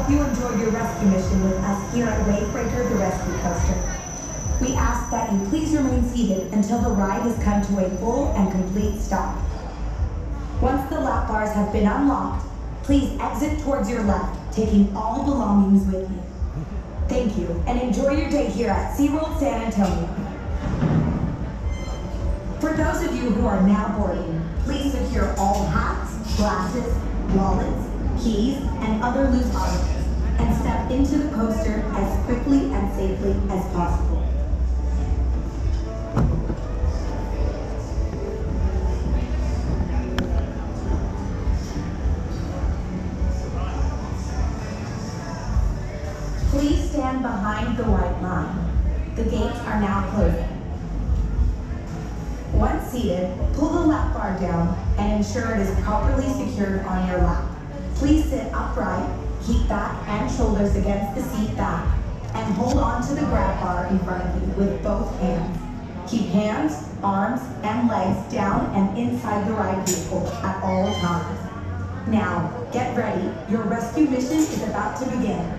hope you enjoyed your rescue mission with us here at Wavebreaker the Rescue Coaster. We ask that you please remain seated until the ride has come to a full and complete stop. Once the lap bars have been unlocked, please exit towards your left, taking all belongings with you. Thank you, and enjoy your day here at SeaWorld San Antonio. For those of you who are now boarding, please secure all hats, glasses, wallets, keys, and other loose articles, and step into the coaster as quickly and safely as possible. Please stand behind the white line. The gates are now closing. Once seated, pull the lap bar down and ensure it is properly secured on your lap. Please sit upright, keep back and shoulders against the seat back, and hold on to the grab bar in front of you with both hands. Keep hands, arms, and legs down and inside the ride vehicle at all times. Now, get ready. Your rescue mission is about to begin.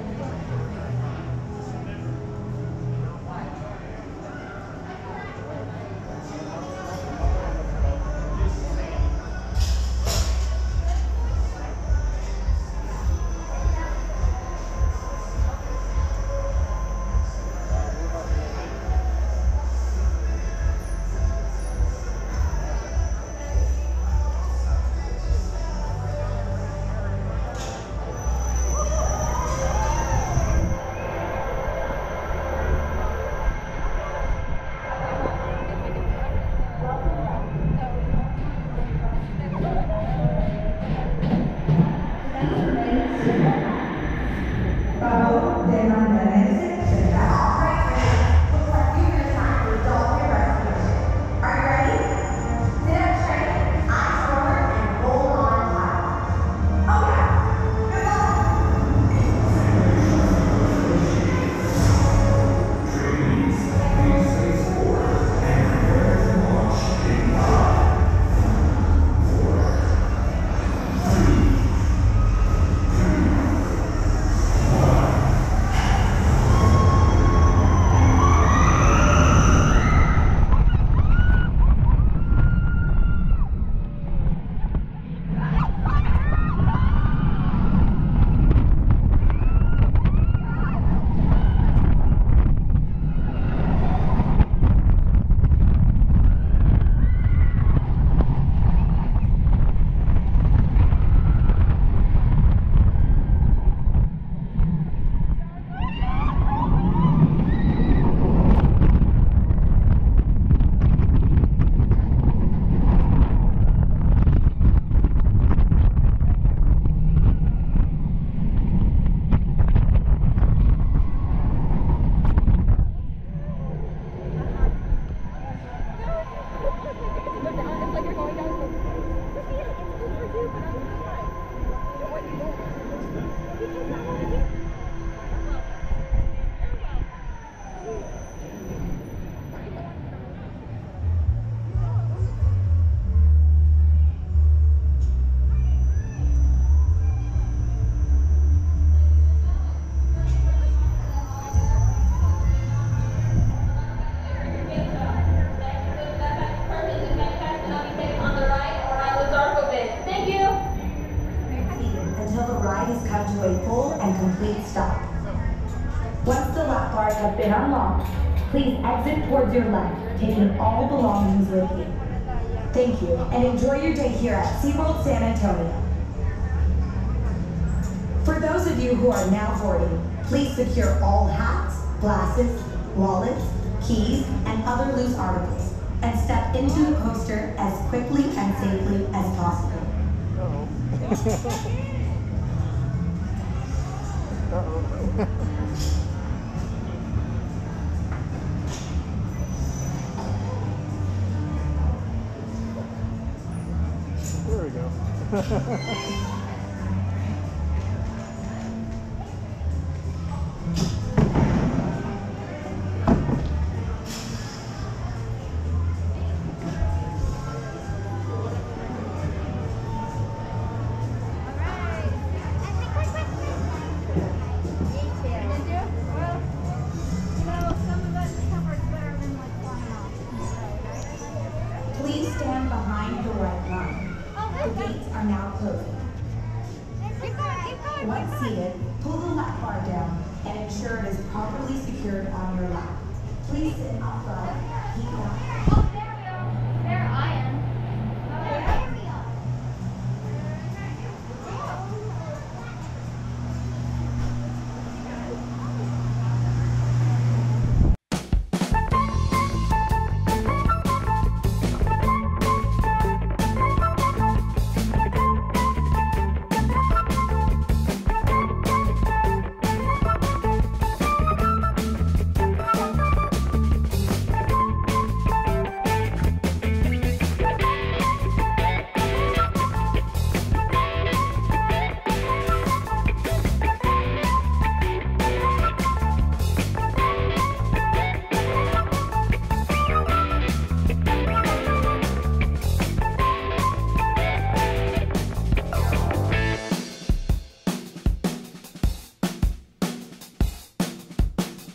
Please exit towards your left, taking all belongings with you. Thank you, and enjoy your day here at SeaWorld San Antonio. For those of you who are now boarding, please secure all hats, glasses, wallets, keys, and other loose articles, and step into the coaster as quickly and safely as possible. There we go. are now closing. Keep going, keep going. Once seated, pull the lap bar down and ensure it is properly secured on